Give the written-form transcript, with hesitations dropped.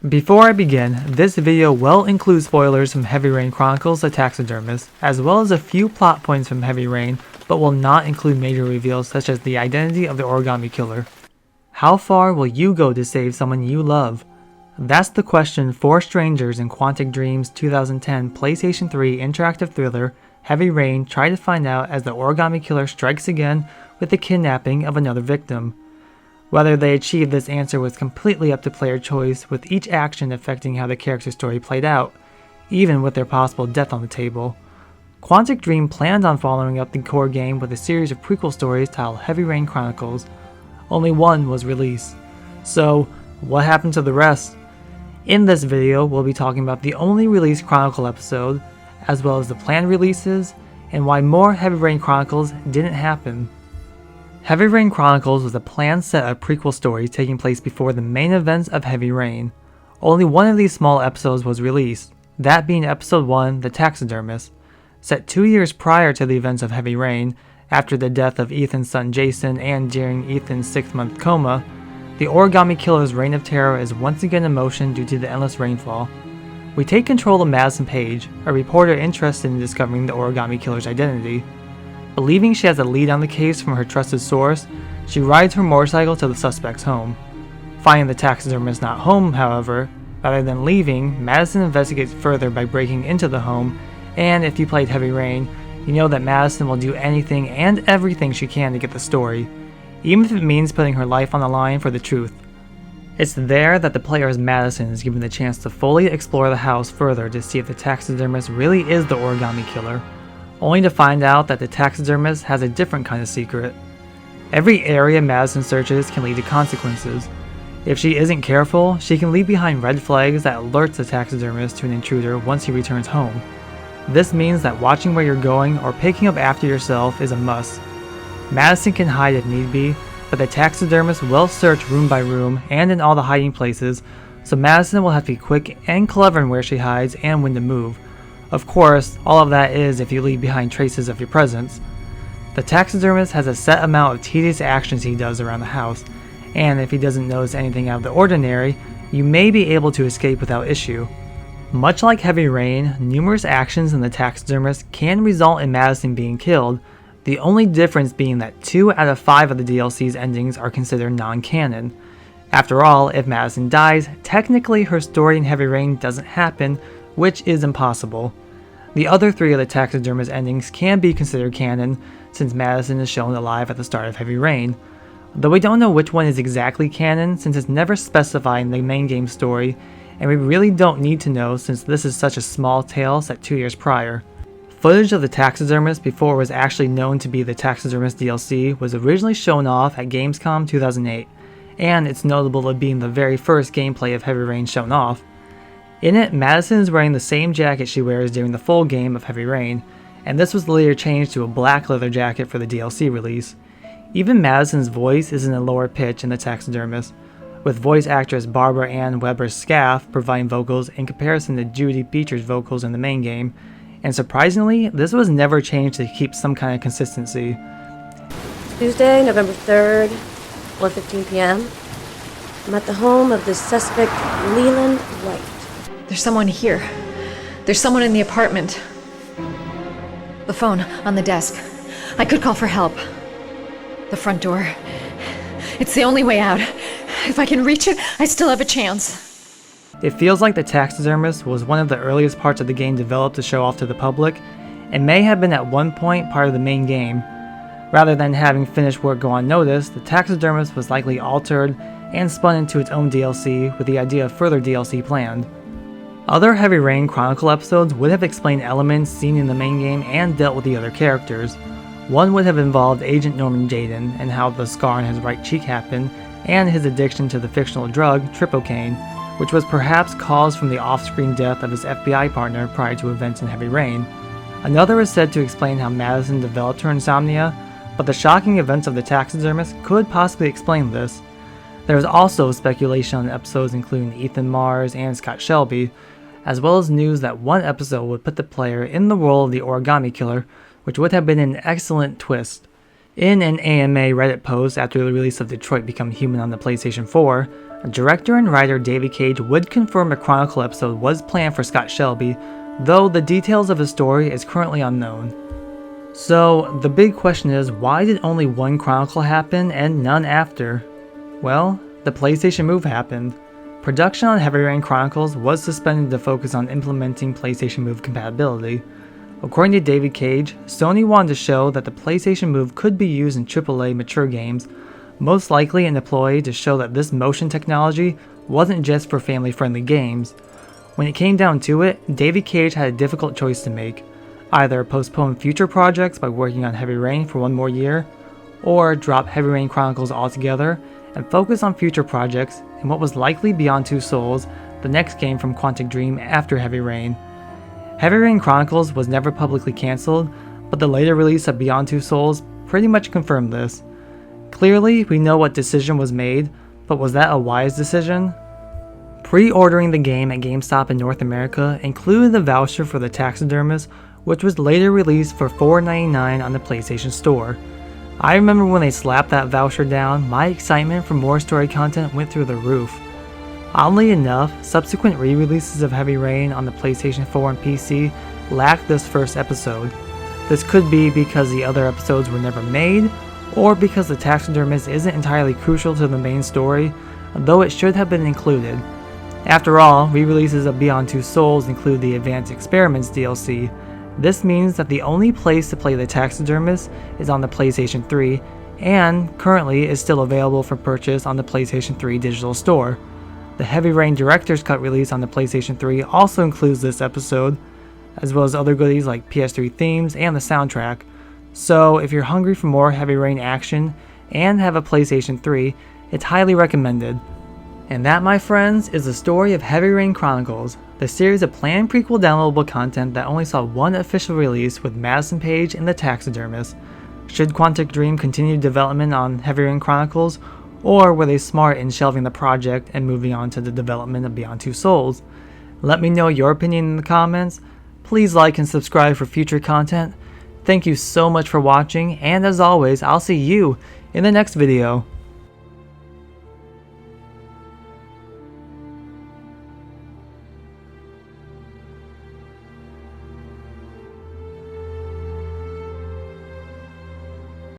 Before I begin, this video will include spoilers from Heavy Rain Chronicles: The Taxidermist, as well as a few plot points from Heavy Rain, but will not include major reveals such as the identity of the origami killer. How far will you go to save someone you love? That's the question four strangers in Quantic Dream's 2010 PlayStation 3 interactive thriller Heavy Rain try to find out as the origami killer strikes again with the kidnapping of another victim. Whether they achieved this answer was completely up to player choice, with each action affecting how the character's story played out, even with their possible death on the table. Quantic Dream planned on following up the core game with a series of prequel stories titled Heavy Rain Chronicles. Only one was released. So, what happened to the rest? In this video, we'll be talking about the only released Chronicle episode, as well as the planned releases, and why more Heavy Rain Chronicles didn't happen. Heavy Rain Chronicles was a planned set of prequel stories taking place before the main events of Heavy Rain. Only one of these small episodes was released, that being Episode 1, The Taxidermist. Set 2 years prior to the events of Heavy Rain, after the death of Ethan's son Jason and during Ethan's 6-month coma, the origami killer's reign of terror is once again in motion due to the endless rainfall. We take control of Madison Page, a reporter interested in discovering the origami killer's identity. Believing she has a lead on the case from her trusted source, she rides her motorcycle to the suspect's home. Finding the taxidermist not home, however, rather than leaving, Madison investigates further by breaking into the home, and if you played Heavy Rain, you know that Madison will do anything and everything she can to get the story, even if it means putting her life on the line for the truth. It's there that the player as Madison is given the chance to fully explore the house further to see if the taxidermist really is the origami killer, only to find out that the taxidermist has a different kind of secret. Every area Madison searches can lead to consequences. If she isn't careful, she can leave behind red flags that alerts the taxidermist to an intruder once he returns home. This means that watching where you're going or picking up after yourself is a must. Madison can hide if need be, but the taxidermist will search room by room and in all the hiding places, so Madison will have to be quick and clever in where she hides and when to move. Of course, all of that is if you leave behind traces of your presence. The taxidermist has a set amount of tedious actions he does around the house, and if he doesn't notice anything out of the ordinary, you may be able to escape without issue. Much like Heavy Rain, numerous actions in the taxidermist can result in Madison being killed, the only difference being that 2 out of 5 of the DLC's endings are considered non-canon. After all, if Madison dies, technically her story in Heavy Rain doesn't happen, which is impossible. The other 3 of the taxidermist endings can be considered canon, since Madison is shown alive at the start of Heavy Rain, though we don't know which one is exactly canon since it's never specified in the main game story, and we really don't need to know since this is such a small tale set 2 years prior. Footage of the taxidermist before it was actually known to be the taxidermist DLC was originally shown off at Gamescom 2008, and it's notable of being the very first gameplay of Heavy Rain shown off. In it, Madison is wearing the same jacket she wears during the full game of Heavy Rain, and this was later changed to a black leather jacket for the DLC release. Even Madison's voice is in a lower pitch in the taxidermist, with voice actress Barbara Ann Weber-Scaff providing vocals in comparison to Judy Beecher's vocals in the main game, and surprisingly, this was never changed to keep some kind of consistency. Tuesday, November 3rd, 1:15 p.m. I'm at the home of the suspect, Leland White. There's someone here. There's someone in the apartment. The phone on the desk. I could call for help. The front door. It's the only way out. If I can reach it, I still have a chance. It feels like the taxidermist was one of the earliest parts of the game developed to show off to the public, and may have been at one point part of the main game. Rather than having finished work go unnoticed, the taxidermist was likely altered and spun into its own DLC with the idea of further DLC planned. Other Heavy Rain Chronicle episodes would have explained elements seen in the main game and dealt with the other characters. One would have involved Agent Norman Jayden and how the scar on his right cheek happened, and his addiction to the fictional drug Tripocaine, which was perhaps caused from the off-screen death of his FBI partner prior to events in Heavy Rain. Another is said to explain how Madison developed her insomnia, but the shocking events of the taxidermist could possibly explain this. There is also speculation on episodes including Ethan Mars and Scott Shelby, as well as news that one episode would put the player in the role of the origami killer, which would have been an excellent twist. In an AMA Reddit post after the release of Detroit Become Human on the PlayStation 4, Director and writer David Cage would confirm a Chronicle episode was planned for Scott Shelby, though the details of his story is currently unknown. So, the big question is, why did only one Chronicle happen and none after? Well, the PlayStation Move happened. Production on Heavy Rain Chronicles was suspended to focus on implementing PlayStation Move compatibility. According to David Cage, Sony wanted to show that the PlayStation Move could be used in AAA mature games, most likely an employee to show that this motion technology wasn't just for family-friendly games. When it came down to it, David Cage had a difficult choice to make. Either postpone future projects by working on Heavy Rain for one more year, or drop Heavy Rain Chronicles altogether and focus on future projects in what was likely Beyond Two Souls, the next game from Quantic Dream after Heavy Rain. Heavy Rain Chronicles was never publicly cancelled, but the later release of Beyond Two Souls pretty much confirmed this. Clearly, we know what decision was made, but was that a wise decision? Pre-ordering the game at GameStop in North America included the voucher for the Taxidermist, which was later released for $4.99 on the PlayStation Store. I remember when they slapped that voucher down, my excitement for more story content went through the roof. Oddly enough, subsequent re-releases of Heavy Rain on the PlayStation 4 and PC lacked this first episode. This could be because the other episodes were never made, or because the Taxidermist isn't entirely crucial to the main story, though it should have been included. After all, re-releases of Beyond Two Souls include the Advanced Experiments DLC. This means that the only place to play the Taxidermist is on the PlayStation 3, and currently is still available for purchase on the PlayStation 3 digital store. The Heavy Rain Director's Cut release on the PlayStation 3 also includes this episode, as well as other goodies like PS3 themes and the soundtrack. So if you're hungry for more Heavy Rain action and have a PlayStation 3, it's highly recommended. And that, my friends, is the story of Heavy Rain Chronicles, the series of planned prequel downloadable content that only saw one official release with Madison Page and the Taxidermist. Should Quantic Dream continue development on Heavy Rain Chronicles, or were they smart in shelving the project and moving on to the development of Beyond Two Souls? Let me know your opinion in the comments. Please like and subscribe for future content. Thank you so much for watching, and as always, I'll see you in the next video.